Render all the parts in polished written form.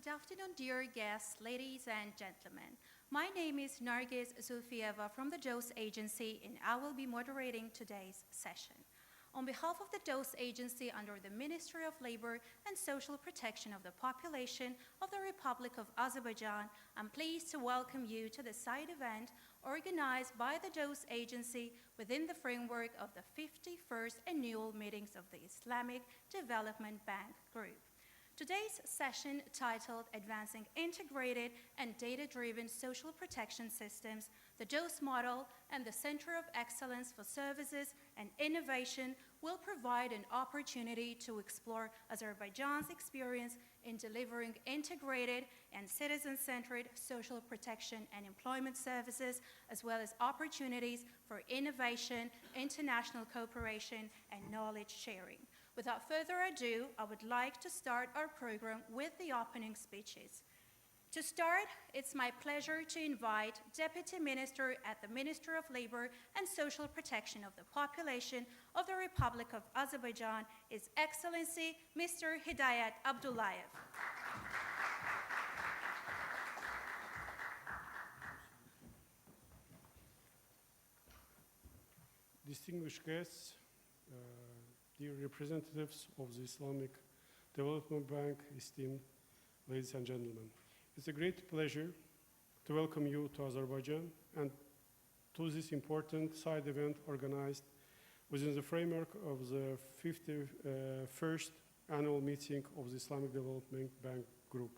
Good afternoon, dear guests, ladies and gentlemen. My name is Nargiz Zulfieva from the DOST Agency, and I will be moderating today's session. On behalf of the DOST Agency under the Ministry of Labor and Social Protection of the Population of the Republic of Azerbaijan, I'm pleased to welcome you to the side event organized by the DOST Agency within the framework of the 51st annual meetings of the Islamic Development Bank Group. Today's session, titled Advancing Integrated and Data-Driven Social Protection Systems, the DOST Model and the Center of Excellence for Services and Innovation, will provide an opportunity to explore Azerbaijan's experience in delivering integrated and citizen-centered social protection and employment services, as well as opportunities for innovation, international cooperation, and knowledge sharing. Without further ado, I would like to start our program with the opening speeches. To start, it's my pleasure to invite Deputy Minister at the Ministry of Labor and Social Protection of the Population of the Republic of Azerbaijan, His Excellency Mr. Hidayat Abdullayev. Distinguished guests, dear representatives of the Islamic Development Bank, esteemed ladies and gentlemen. It's a great pleasure to welcome you to Azerbaijan and to this important side event organized within the framework of the 51st annual meeting of the Islamic Development Bank Group.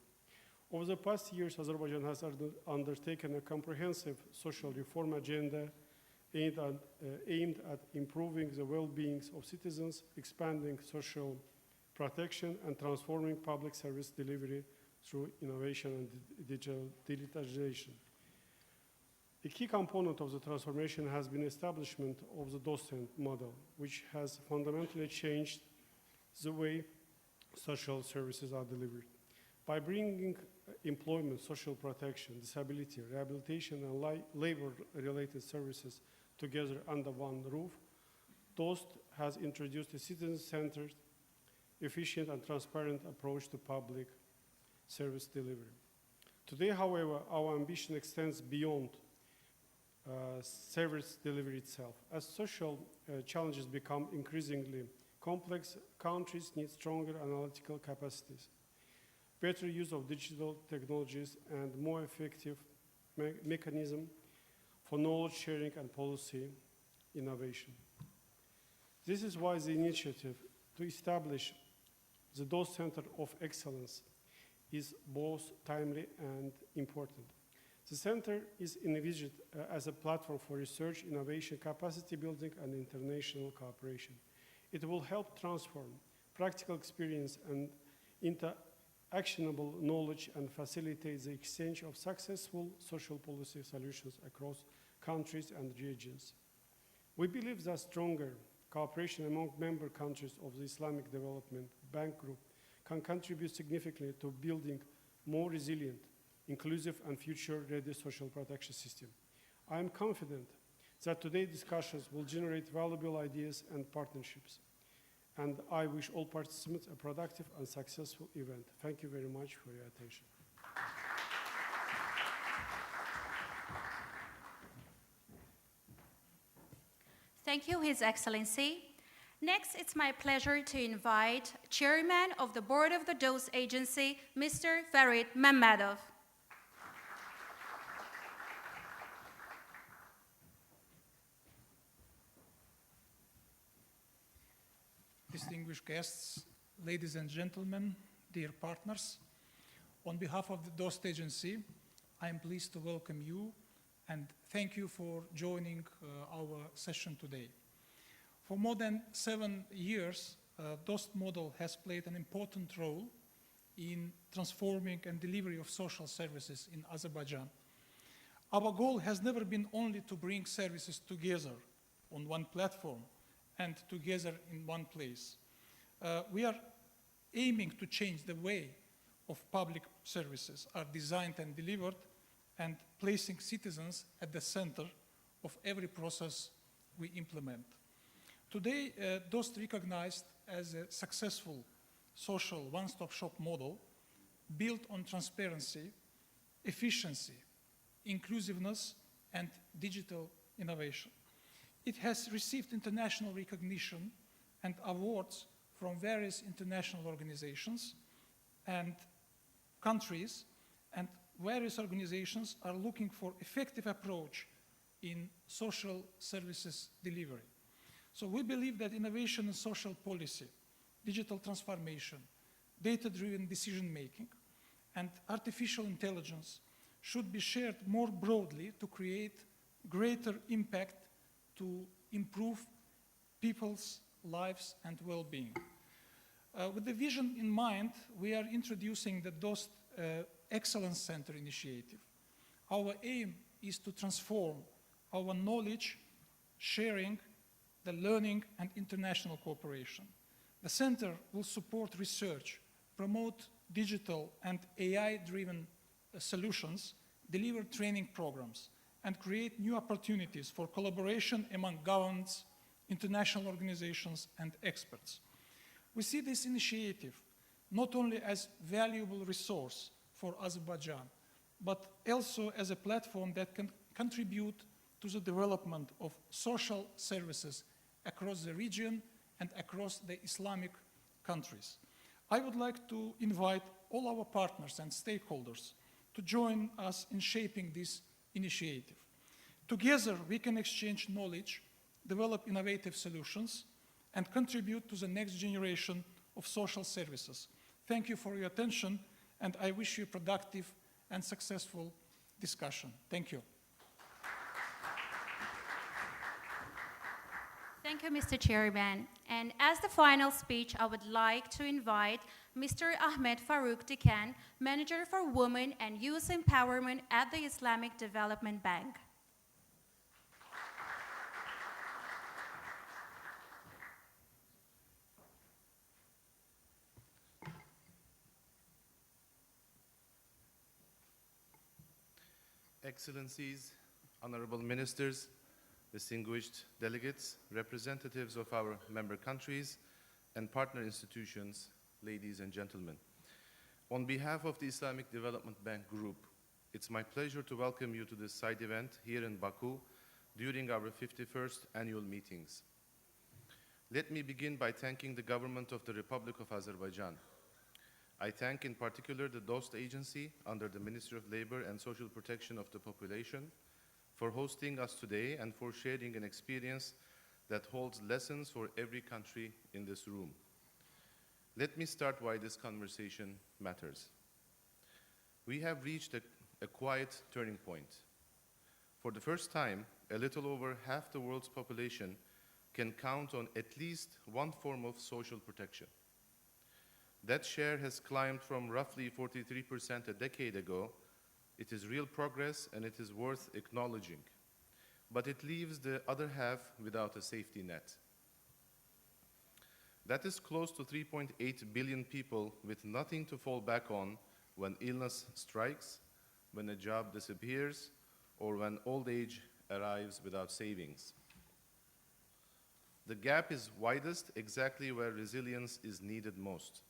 Over the past years, Azerbaijan has undertaken a comprehensive social reform agenda aimed at improving the well-being of citizens, expanding social protection, and transforming public service delivery through innovation and digitalization. A key component of the transformation has been establishment of the DOST model, which has fundamentally changed the way social services are delivered. By bringing employment, social protection, disability, rehabilitation, and labor-related services together under one roof, DOST has introduced a citizen-centered, efficient, and transparent approach to public service delivery. Today, however, our ambition extends beyond service delivery itself. As social challenges become increasingly complex, countries need stronger analytical capacities, better use of digital technologies, and more effective mechanism for knowledge sharing and policy innovation. This is why the initiative to establish the DOST Center of Excellence is both timely and important. The center is envisioned as a platform for research, innovation, capacity building, and international cooperation. It will help transform practical experience and into actionable knowledge and facilitate the exchange of successful social policy solutions across countries and regions. We believe that stronger cooperation among member countries of the Islamic Development Bank Group can contribute significantly to building more resilient, inclusive, and future-ready social protection system. I am confident that today's discussions will generate valuable ideas and partnerships, and I wish all participants a productive and successful event. Thank you very much for your attention. Thank you, His Excellency. Next, it's my pleasure to invite Chairman of the Board of the DOST Agency, Mr. Farid Mammadov. Distinguished guests, ladies and gentlemen, dear partners, on behalf of the DOST Agency, I am pleased to welcome you and thank you for joining our session today. For more than 7 years, DOST model has played an important role in transforming and delivery of social services in Azerbaijan. Our goal has never been only to bring services together on one platform and together in one place. We are aiming to change the way of public services are designed and delivered, and placing citizens at the center of every process we implement. Today, DOST recognized as a successful social one-stop shop model built on transparency, efficiency, inclusiveness, and digital innovation. It has received international recognition and awards from various international organizations and countries, and various organizations are looking for effective approach in social services delivery. So we believe that innovation in social policy, digital transformation, data-driven decision-making, and artificial intelligence should be shared more broadly to create greater impact to improve people's lives and well-being. With the vision in mind, we are introducing the DOST Excellence Center initiative. Our aim is to transform our knowledge sharing, the learning, and international cooperation. The center will support research, promote digital and AI-driven solutions, deliver training programs, and create new opportunities for collaboration among governments, international organizations, and experts. We see this initiative not only as a valuable resource for Azerbaijan, but also as a platform that can contribute to the development of social services across the region and across the Islamic countries. I would like to invite all our partners and stakeholders to join us in shaping this initiative. Together, we can exchange knowledge, develop innovative solutions, and contribute to the next generation of social services. Thank you for your attention, and I wish you a productive and successful discussion. Thank you. Thank you, Mr. Chairman. And as the final speech, I would like to invite Mr. Ahmed Farouk Dikan, Manager for Women and Youth Empowerment at the Islamic Development Bank. Excellencies, honorable ministers, distinguished delegates, representatives of our member countries, and partner institutions, ladies and gentlemen. On behalf of the Islamic Development Bank Group, it's my pleasure to welcome you to this side event here in Baku during our 51st annual meetings. Let me begin by thanking the government of the Republic of Azerbaijan. I thank in particular the DOST agency under the Ministry of Labor and Social Protection of the Population for hosting us today and for sharing an experience that holds lessons for every country in this room. Let me start why this conversation matters. We have reached a quiet turning point. For the first time, a little over half the world's population can count on at least one form of social protection. That share has climbed from roughly 43% a decade ago. It is real progress and it is worth acknowledging. But it leaves the other half without a safety net. That is close to 3.8 billion people with nothing to fall back on when illness strikes, when a job disappears, or when old age arrives without savings. The gap is widest exactly where resilience is needed most.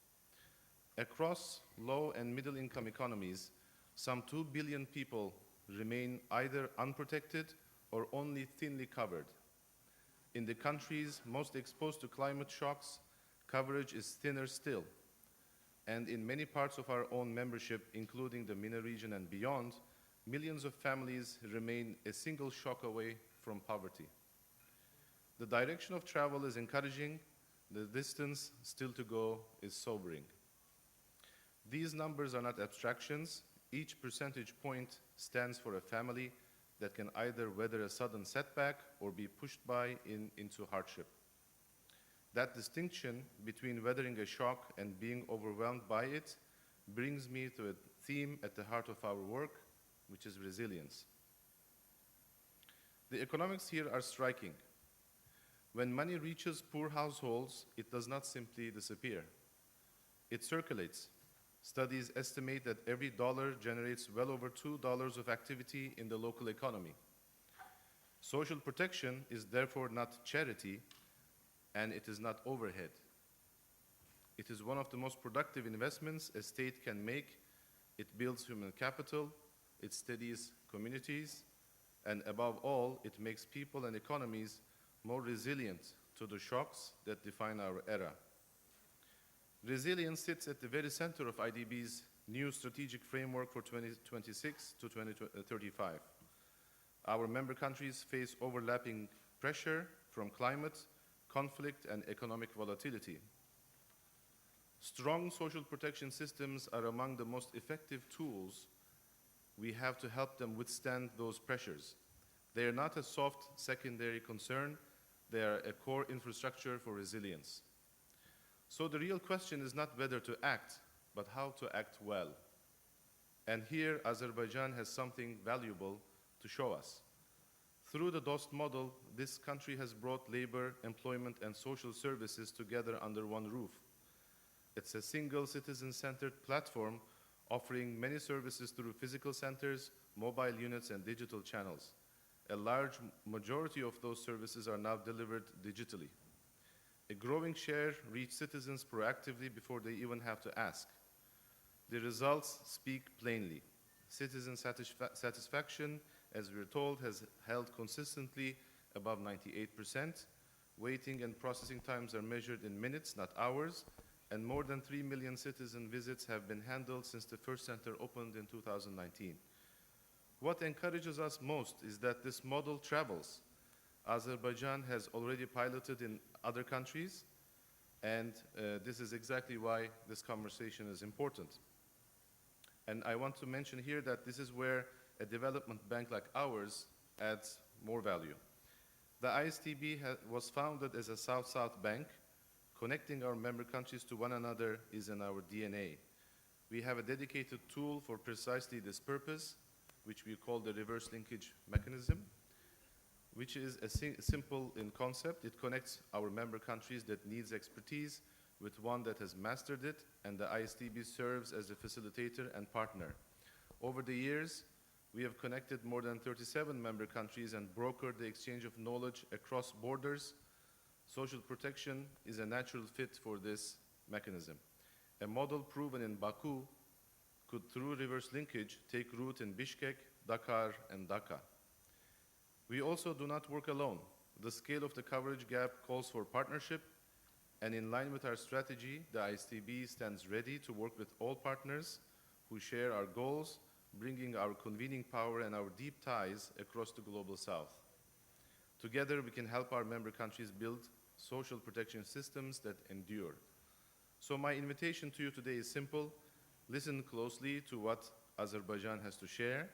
Across low and middle income economies, some 2 billion people remain either unprotected or only thinly covered. In the countries most exposed to climate shocks, coverage is thinner still. And in many parts of our own membership, including the MENA region and beyond, millions of families remain a single shock away from poverty. The direction of travel is encouraging. The distance still to go is sobering. These numbers are not abstractions. Each percentage point stands for a family that can either weather a sudden setback or be pushed into hardship. That distinction between weathering a shock and being overwhelmed by it brings me to a theme at the heart of our work, which is resilience. The economics here are striking. When money reaches poor households, it does not simply disappear. It circulates. Studies estimate that every dollar generates well over $2 of activity in the local economy. Social protection is therefore not charity, and it is not overhead. It is one of the most productive investments a state can make it builds human capital, it steadies communities, and above all, it makes people and economies more resilient to the shocks that define our era. Resilience sits at the very center of IDB's new strategic framework for 2026 to 2035. Our member countries face overlapping pressure from climate, conflict, and economic volatility. Strong social protection systems are among the most effective tools we have to help them withstand those pressures. They are not a soft secondary concern, they are a core infrastructure for resilience. So the real question is not whether to act, but how to act well. And here, Azerbaijan has something valuable to show us. Through the DOST model, this country has brought labor, employment, and social services together under one roof. It's a single citizen-centered platform offering many services through physical centers, mobile units, and digital channels. A large majority of those services are now delivered digitally. A growing share reach citizens proactively before they even have to ask. The results speak plainly. Citizen satisfaction, as we're told, has held consistently above 98%. Waiting and processing times are measured in minutes, not hours, and more than 3 million citizen visits have been handled since the first center opened in 2019. What encourages us most is that this model travels. Azerbaijan has already piloted in other countries, and this is exactly why this conversation is important. And I want to mention here that this is where a development bank like ours adds more value. The ISTB was founded as a South-South bank. Connecting our member countries to one another is in our DNA. We have a dedicated tool for precisely this purpose, which we call the reverse linkage mechanism, which is simple in concept. It connects our member countries that needs expertise with one that has mastered it, and the ISTB serves as a facilitator and partner. Over the years, we have connected more than 37 member countries and brokered the exchange of knowledge across borders. Social protection is a natural fit for this mechanism. A model proven in Baku could, through reverse linkage, take root in Bishkek, Dakar, and Dhaka. We also do not work alone. The scale of the coverage gap calls for partnership, and in line with our strategy, the ISTB stands ready to work with all partners who share our goals, bringing our convening power and our deep ties across the global south. Together, we can help our member countries build social protection systems that endure. So my invitation to you today is simple. Listen closely to what Azerbaijan has to share,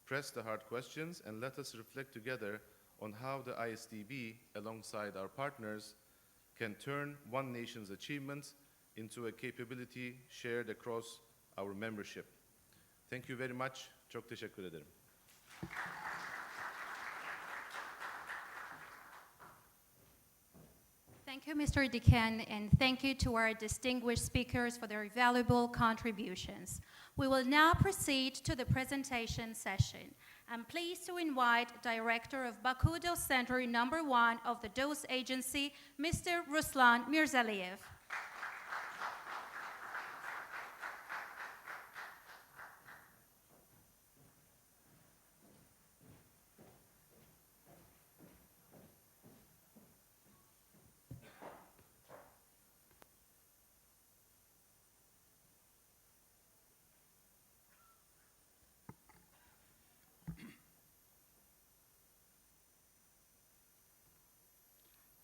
press the hard questions, and let us reflect together on how the ISTB, alongside our partners, can turn one nation's achievements into a capability shared across our membership. Thank you very much. Çok teşekkür ederim. Thank you, Mr. Diken, and thank you to our distinguished speakers for their valuable contributions. We will now proceed to the presentation session. I'm pleased to invite Director of Baku DOST Center #1 of the DOST Agency, Mr. Ruslan Mirzaliyev.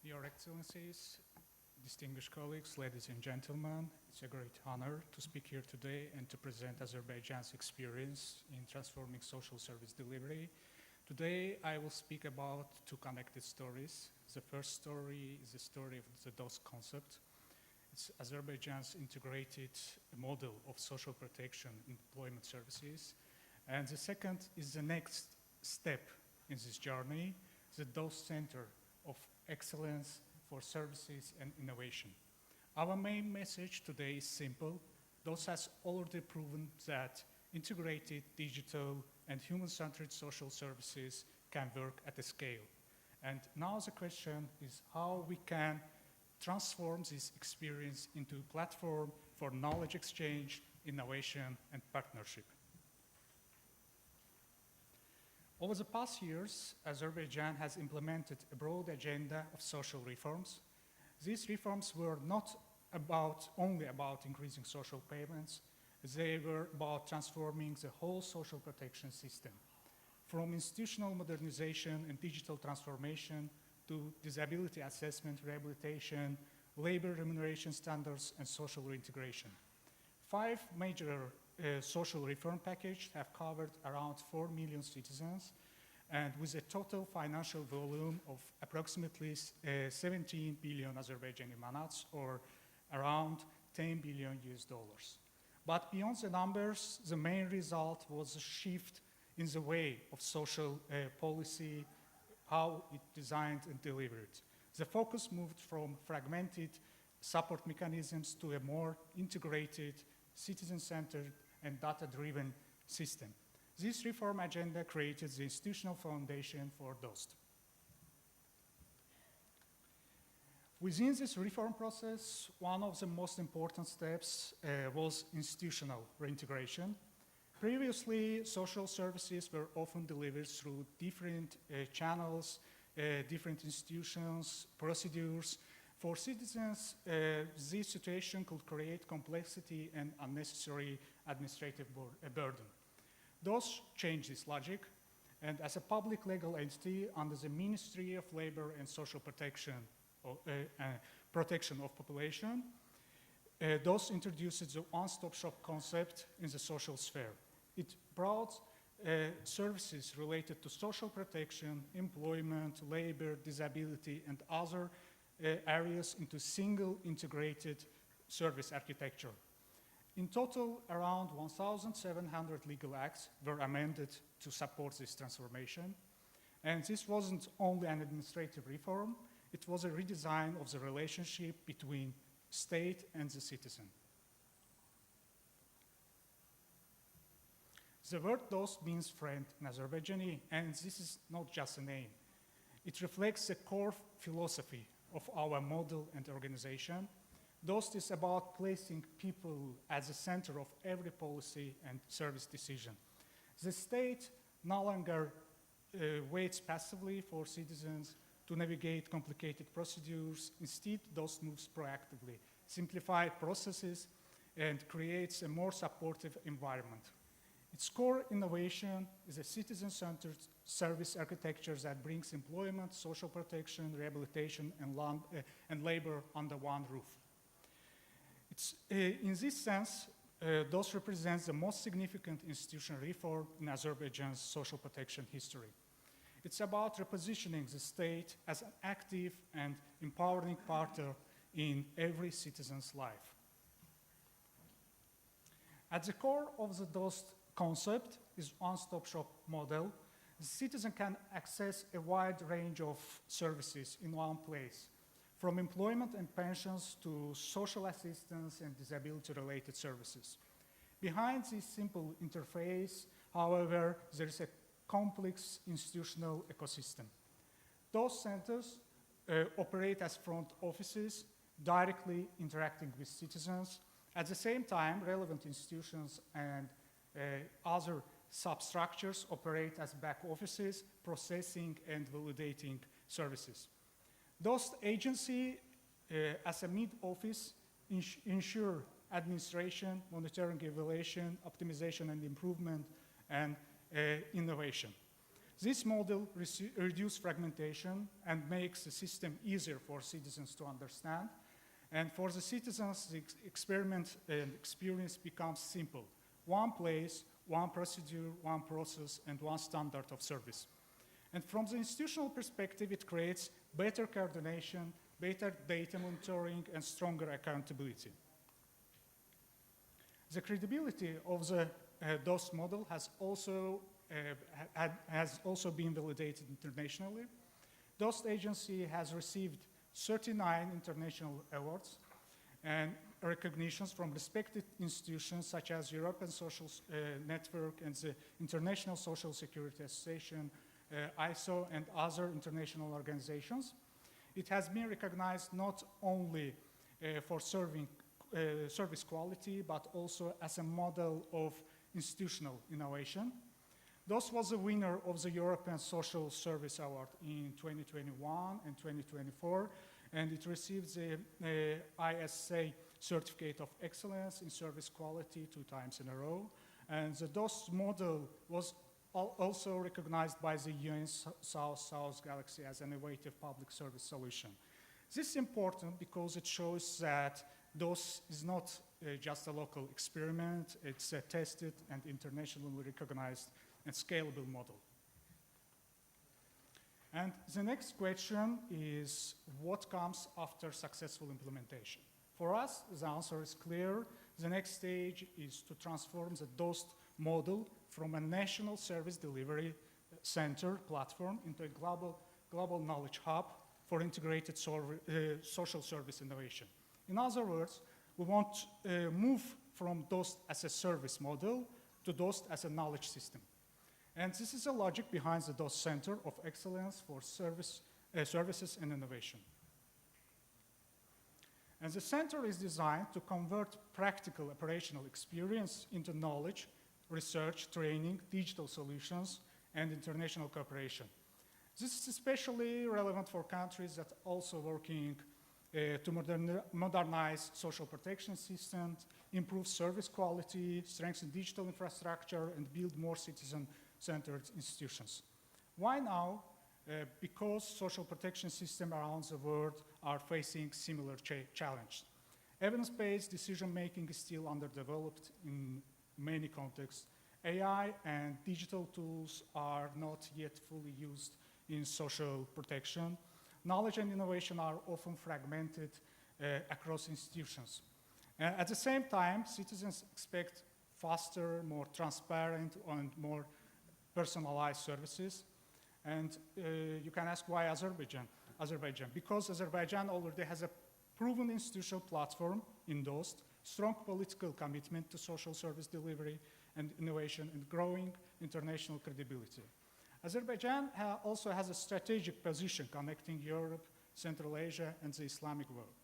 Your Excellencies, distinguished colleagues, ladies and gentlemen, it's a great honor to speak here today and to present Azerbaijan's experience in transforming social service delivery. Today, I will speak about two connected stories. The first story is the story of the DOST concept. It's Azerbaijan's integrated model of social protection employment services. And the second is the next step in this journey, the DOST Center of Excellence for Services and Innovation. Our main message today is simple. DOST has already proven that integrated digital and human-centered social services can work at a scale. And now the question is how we can transform this experience into a platform for knowledge exchange, innovation, and partnership. Over the past years, Azerbaijan has implemented a broad agenda of social reforms. These reforms were not only about increasing social payments, they were about transforming the whole social protection system, from institutional modernization and digital transformation to disability assessment, rehabilitation, labor remuneration standards, and social reintegration. 5 major social reform packages have covered around 4 million citizens, and with a total financial volume of approximately 17 billion Azerbaijani manats, or around 10 billion US dollars. But beyond the numbers, the main result was a shift in the way of social policy, how it designed and delivered. The focus moved from fragmented support mechanisms to a more integrated, citizen-centered, and data-driven system. This reform agenda created the institutional foundation for DOST. Within this reform process, one of the most important steps was institutional reintegration. Previously, social services were often delivered through different channels, different institutions, procedures. For citizens, this situation could create complexity and unnecessary administrative burden. DOST changed this logic, and as a public legal entity under the Ministry of Labor and Social Protection of Population, DOST introduced the one-stop-shop concept in the social sphere. It brought services related to social protection, employment, labor, disability, and other areas into single integrated service architecture. In total, around 1,700 legal acts were amended to support this transformation. And this wasn't only an administrative reform, it was a redesign of the relationship between state and the citizen. The word DOST means friend in Azerbaijani, and this is not just a name. It reflects the core philosophy of our model and organization. DOST is about placing people at the center of every policy and service decision. The state no longer waits passively for citizens to navigate complicated procedures. Instead, DOST moves proactively, simplifies processes, and creates a more supportive environment. Its core innovation is a citizen-centered service architecture that brings employment, social protection, rehabilitation, and labor under one roof. In this sense, DOST represents the most significant institutional reform in Azerbaijan's social protection history. It's about repositioning the state as an active and empowering partner in every citizen's life. At the core of the DOST concept is one-stop-shop model. The citizen can access a wide range of services in one place, from employment and pensions to social assistance and disability-related services. Behind this simple interface, however, there is a complex institutional ecosystem. Those centers operate as front offices, directly interacting with citizens. At the same time, relevant institutions and other substructures operate as back offices, processing and validating services. DOST agency, as a mid-office, ensure administration, monitoring, evaluation, optimization and improvement, and innovation. This model reduces fragmentation and makes the system easier for citizens to understand. And for the citizens, the experiment and experience becomes simple. One place, one procedure, one process, and one standard of service. And from the institutional perspective, it creates better coordination, better data monitoring, and stronger accountability. The credibility of the DOST model has also been validated internationally. DOST agency has received 39 international awards and recognitions from respected institutions such as European Social Network and the International Social Security Association, ISO, and other international organizations. It has been recognized not only for serving service quality, but also as a model of institutional innovation. DOST was a winner of the European Social Service Award in 2021 and 2024, and it received the ISA Certificate of Excellence in Service Quality 2 times in a row. And the DOST model was also recognized by the UN South-South Galaxy as an innovative public service solution. This is important because it shows that DOST is not just a local experiment, it's a tested and internationally recognized and scalable model. And the next question is, what comes after successful implementation? For us, the answer is clear. The next stage is to transform the DOST model from a national service delivery center platform into a global knowledge hub for integrated social service innovation. In other words, we want to move from DOST as a service model to DOST as a knowledge system. And this is the logic behind the DOST Center of Excellence for Services and Innovation. And the center is designed to convert practical operational experience into knowledge, research, training, digital solutions, and international cooperation. This is especially relevant for countries that are also working to modernize social protection systems, improve service quality, strengthen digital infrastructure, and build more citizen-centered institutions. Why now? Because social protection systems around the world are facing similar challenges. Evidence-based decision-making is still underdeveloped in many contexts. AI and digital tools are not yet fully used in social protection. Knowledge and innovation are often fragmented across institutions. At the same time, citizens expect faster, more transparent, and more personalized services. And you can ask why Azerbaijan? Because Azerbaijan already has a proven institutional platform in DOST, strong political commitment to social service delivery and innovation, and growing international credibility. Azerbaijan also has a strategic position connecting Europe, Central Asia, and the Islamic world.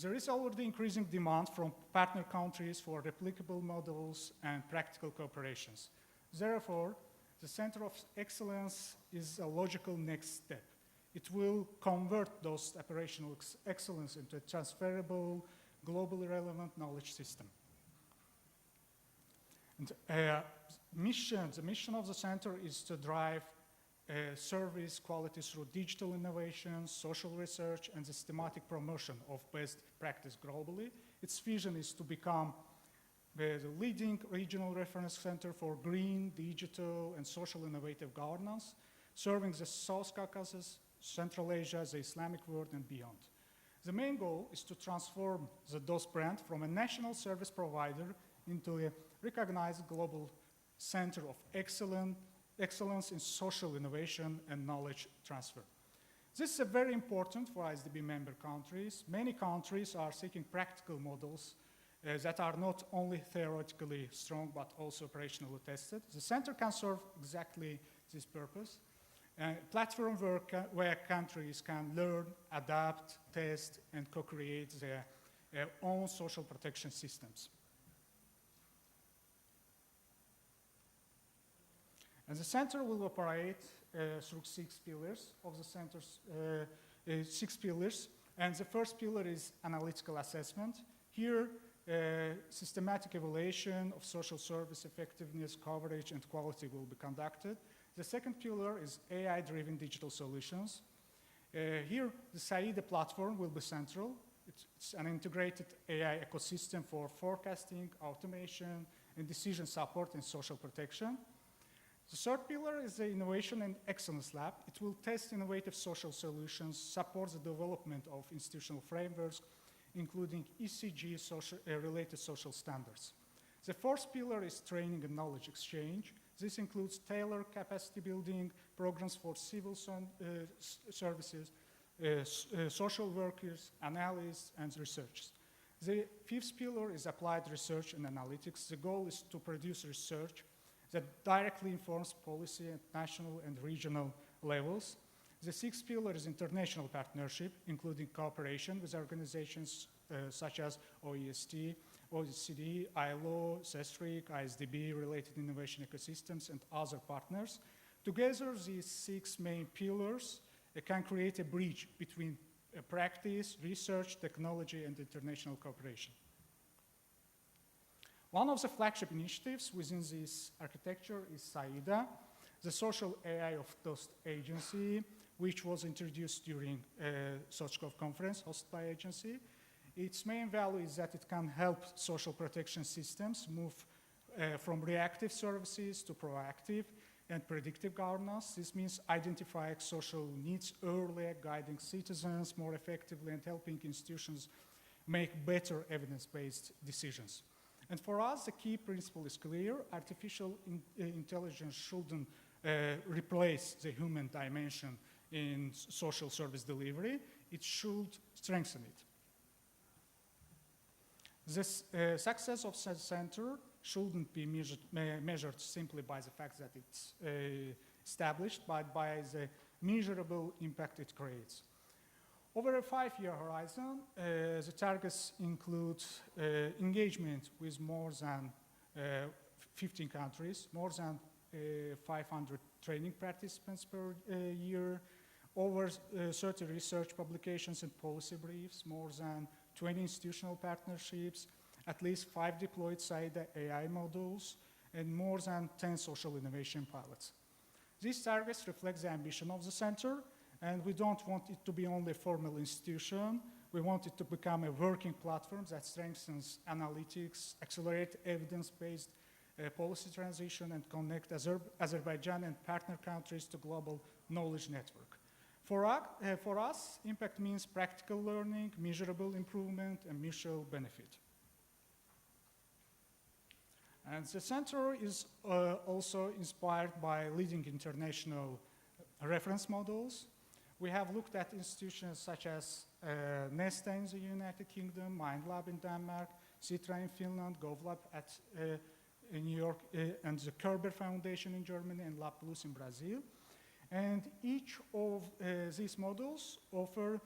There is already increasing demand from partner countries for replicable models and practical cooperations. Therefore, the Center of Excellence is a logical next step. It will convert those operational excellence into a transferable, globally relevant knowledge system. And the mission of the center is to drive service quality through digital innovation, social research, and systematic promotion of best practice globally. Its vision is to become the leading regional reference center for green, digital, and social innovative governance, serving the South Caucasus, Central Asia, the Islamic world, and beyond. The main goal is to transform the DOST brand from a national service provider into a recognized global center of excellence in social innovation and knowledge transfer. This is very important for ISDB member countries. Many countries are seeking practical models that are not only theoretically strong but also operationally tested. The center can serve exactly this purpose. A platform where countries can learn, adapt, test, and co-create their own social protection systems. And the center will operate through 6 pillars of the center's 6 pillars. And the first pillar is analytical assessment. Here, systematic evaluation of social service effectiveness, coverage, and quality will be conducted. The second pillar is AI-driven digital solutions. Here, the SAIDA platform will be central. It's an integrated AI ecosystem for forecasting, automation, and decision support in social protection. The third pillar is the Innovation and Excellence Lab. It will test innovative social solutions, support the development of institutional frameworks, including ECG-related social standards. The fourth pillar is training and knowledge exchange. This includes tailored capacity building programs for civil services, social workers, analysts, and researchers. The fifth pillar is applied research and analytics. The goal is to produce research that directly informs policy at national and regional levels. The sixth pillar is international partnership, including cooperation with organizations such as OEST, OECD, ILO, CESTRIC, ISDB-related innovation ecosystems, and other partners. Together, these 6 main pillars can create a bridge between practice, research, technology, and international cooperation. One of the flagship initiatives within this architecture is SAIDA, the social AI of DOST agency, which was introduced during SOCHCOV conference hosted by agency. Its main value is that it can help social protection systems move from reactive services to proactive and predictive governance. This means identifying social needs earlier, guiding citizens more effectively, and helping institutions make better evidence-based decisions. And for us, the key principle is clear. Artificial intelligence shouldn't replace the human dimension in social service delivery. It should strengthen it. The success of such center shouldn't be measured simply by the fact that it's established, but by the measurable impact it creates. Over a 5-year horizon, the targets include engagement with more than 15 countries, more than 500 training participants per year, over 30 research publications and policy briefs, more than 20 institutional partnerships, at least 5 deployed SAIDA AI models, and more than 10 social innovation pilots. These targets reflect the ambition of the center, and we don't want it to be only a formal institution. We want it to become a working platform that strengthens analytics, accelerate evidence-based policy transition, and connect Azerbaijan and partner countries to global knowledge network. For us, impact means practical learning, measurable improvement, and mutual benefit. And the center is also inspired by leading international reference models. We have looked at institutions such as Nesta in the United Kingdom, MindLab in Denmark, Citra in Finland, GovLab in New York, and the Kerber Foundation in Germany, and Lab Plus in Brazil. And each of these models offer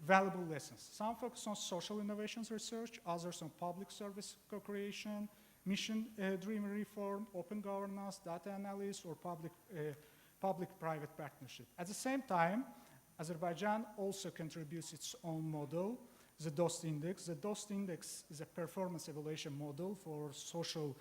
valuable lessons. Some focus on social innovations research, others on public service co-creation, mission-driven reform, open governance, data analysis, or public-private partnership. At the same time, Azerbaijan also contributes its own model, the DOST Index. The DOST Index is a performance evaluation model for social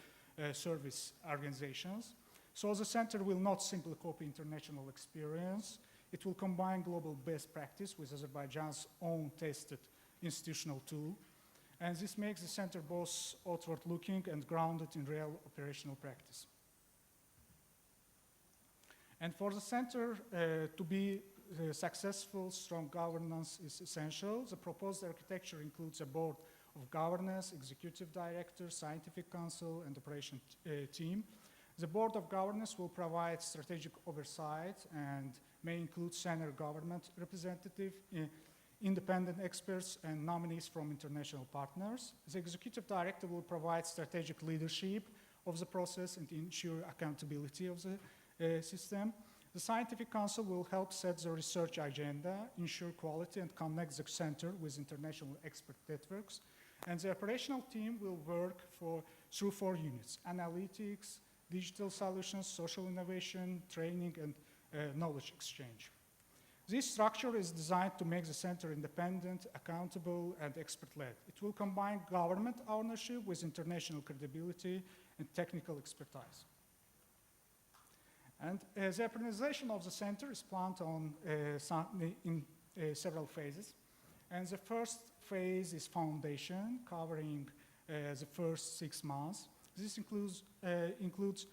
service organizations. So the center will not simply copy international experience. It will combine global best practice with Azerbaijan's own tested institutional tool. And this makes the center both outward-looking and grounded in real operational practice. And for the center to be successful, strong governance is essential. The proposed architecture includes a board of governance, executive director, scientific council, and operation team. The board of governance will provide strategic oversight and may include senior government representative, independent experts, and nominees from international partners. The executive director will provide strategic leadership of the process and ensure accountability of the system. The scientific council will help set the research agenda, ensure quality, and connect the center with international expert networks. And the operational team will work through 4 units: analytics, digital solutions, social innovation, training, and knowledge exchange. This structure is designed to make the center independent, accountable, and expert-led. It will combine government ownership with international credibility and technical expertise. And the organization of the center is planned in several phases. And the first phase is foundation, covering the first 6 months. This includes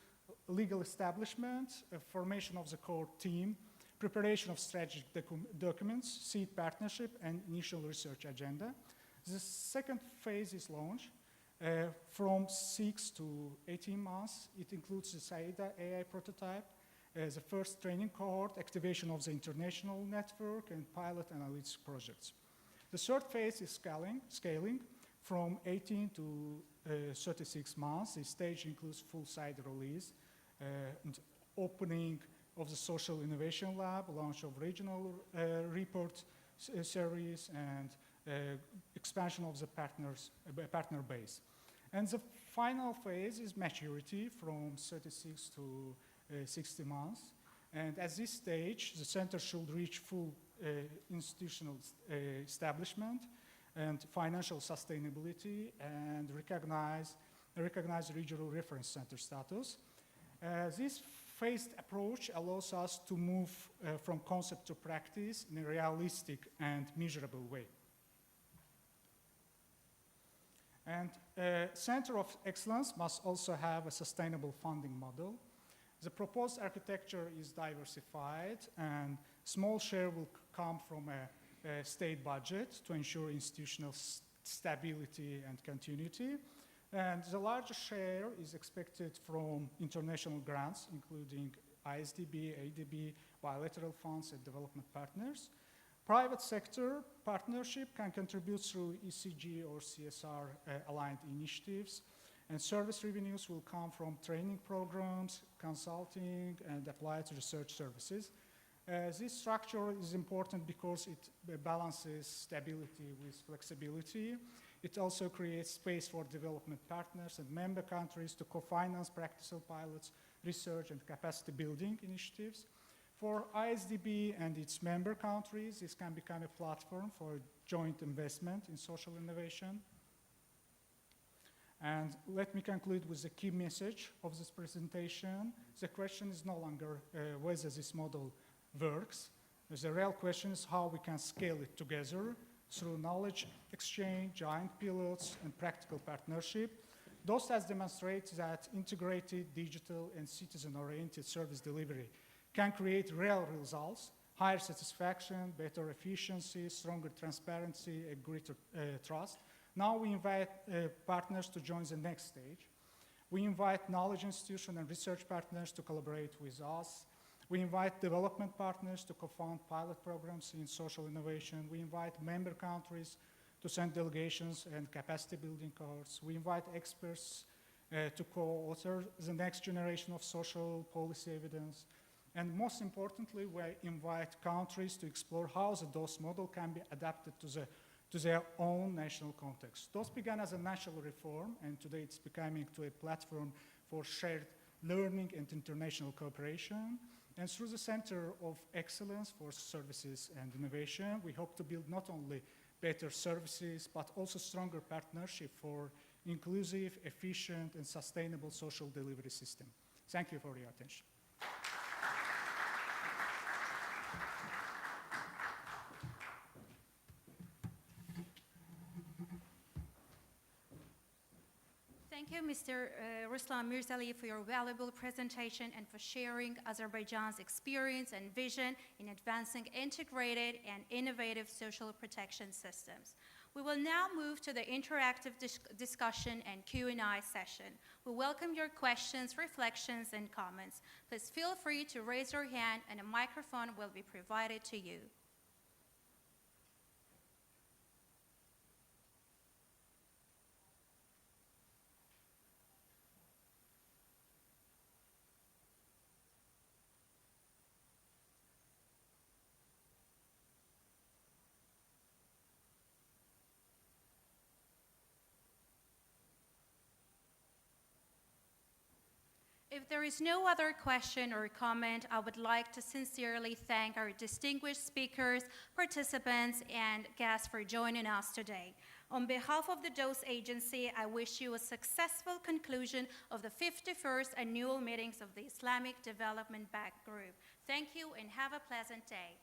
legal establishment, formation of the core team, preparation of strategic documents, seed partnership, and initial research agenda. The second phase is launch. From 6 to 18 months, it includes the SAIDA AI prototype, the first training cohort, activation of the international network, and pilot analytics projects. The third phase is scaling from 18 to 36 months. This stage includes full SAIDA release, and opening of the Social Innovation Lab, launch of regional report series, and expansion of the partner base. And the final phase is maturity from 36 to 60 months. And at this stage, the center should reach full institutional establishment and financial sustainability and recognize regional reference center status. This phased approach allows us to move from concept to practice in a realistic and measurable way. And Center of Excellence must also have a sustainable funding model. The proposed architecture is diversified, and small share will come from a state budget to ensure institutional stability and continuity. And the largest share is expected from international grants, including ISDB, ADB, bilateral funds, and development partners. Private sector partnership can contribute through ECG or CSR aligned initiatives, and service revenues will come from training programs, consulting, and applied research services. This structure is important because it balances stability with flexibility. It also creates space for development partners and member countries to co-finance practical pilots, research, and capacity building initiatives. For ISDB and its member countries, this can become a platform for joint investment in social innovation. And let me conclude with the key message of this presentation. The question is no longer whether this model works. The real question is how we can scale it together through knowledge exchange, joint pilots, and practical partnership. DOST has demonstrated that integrated digital and citizen-oriented service delivery can create real results, higher satisfaction, better efficiency, stronger transparency, and greater trust. Now we invite partners to join the next stage. We invite knowledge institutions and research partners to collaborate with us. We invite development partners to co-found pilot programs in social innovation. We invite member countries to send delegations and capacity building cohorts. We invite experts to co-author the next generation of social policy evidence. And most importantly, we invite countries to explore how the DOST model can be adapted to their own national context. DOST began as a national reform, and today it's becoming to a platform for shared learning and international cooperation. And through the Center of Excellence for Services and Innovation, we hope to build not only better services, but also stronger partnership for inclusive, efficient, and sustainable social delivery system. Thank you for your attention. Thank you, Mr. Ruslan Mirzali, for your valuable presentation and for sharing Azerbaijan's experience and vision in advancing integrated and innovative social protection systems. We will now move to the interactive discussion and Q&A session. We welcome your questions, reflections, and comments. Please feel free to raise your hand and a microphone will be provided to you. If there is no other question or comment, I would like to sincerely thank our distinguished speakers, participants, and guests for joining us today. On behalf of the DOST Agency, I wish you a successful conclusion of the 51st annual meetings of the Islamic Development Bank Group. Thank you and have a pleasant day.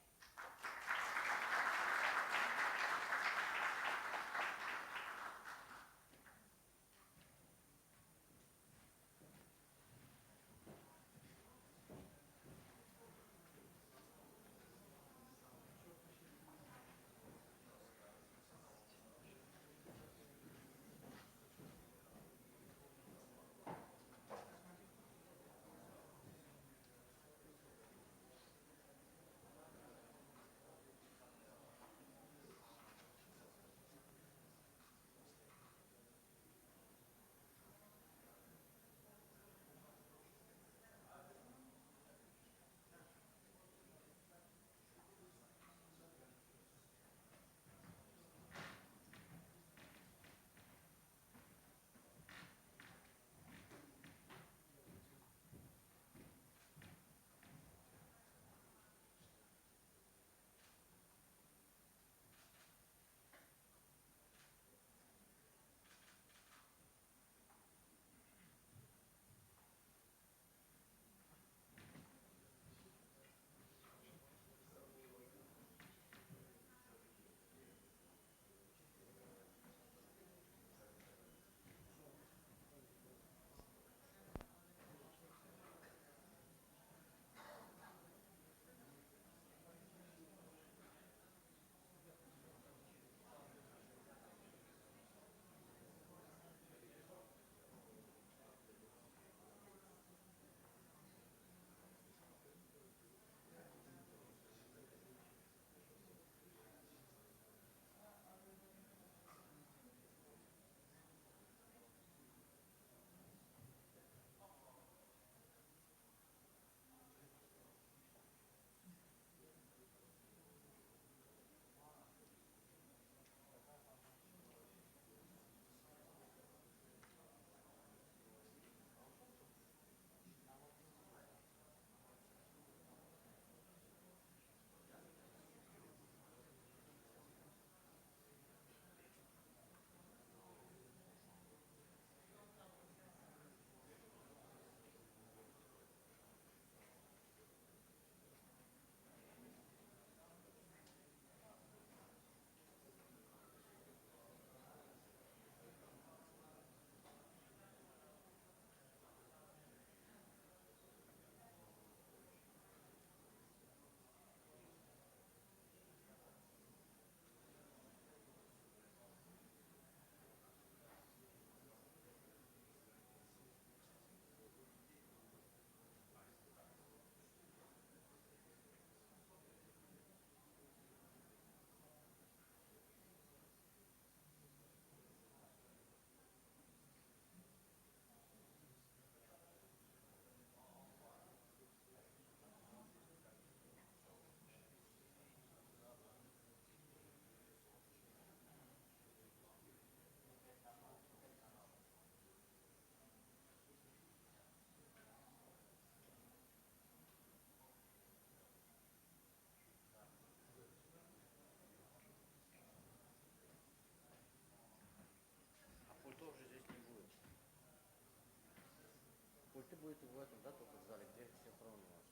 ты будет в этом, да, только в зале, где синхрон у вас?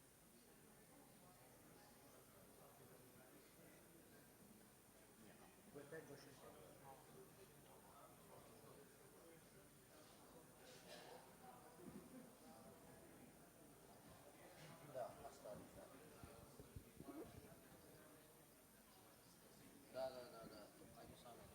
Нет, B5 больше всего. Да, остались, да. Да, да, да, да. Они самые.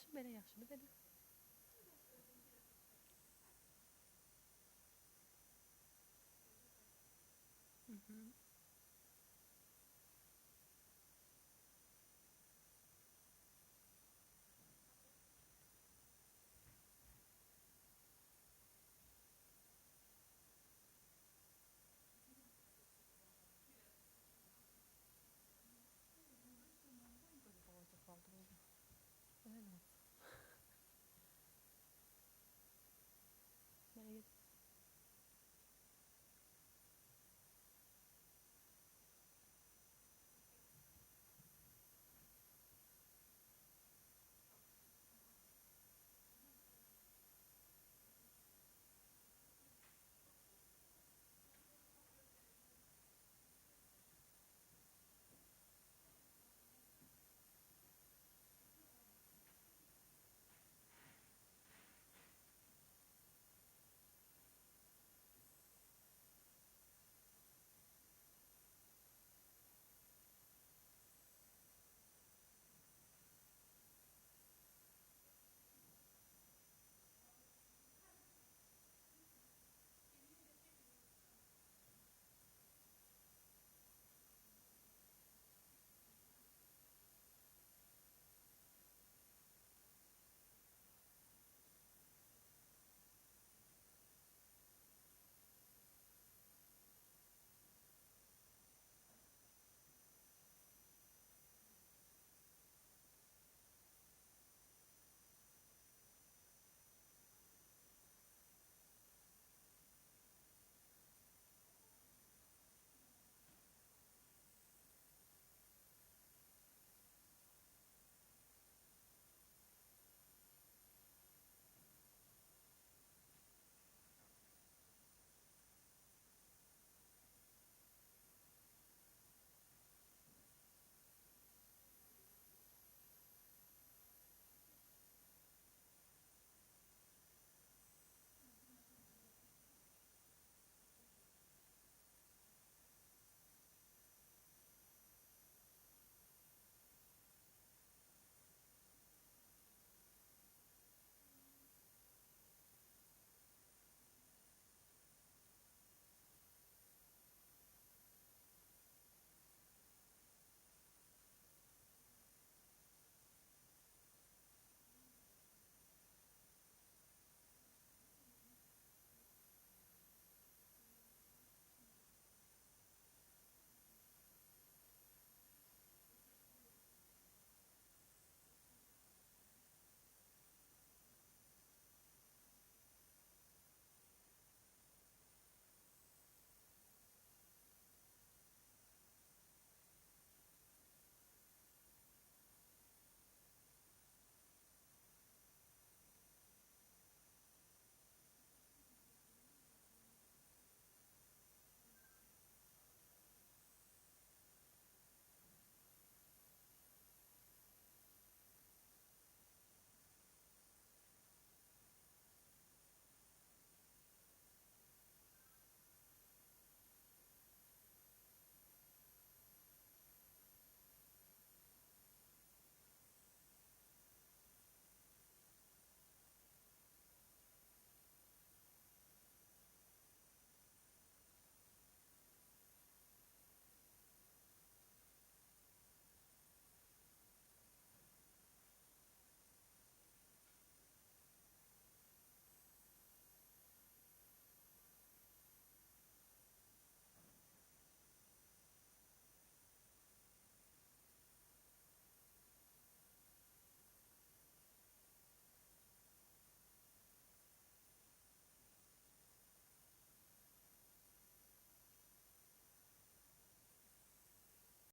Yaxşı, belə yaxşıdır, belə. Mhm.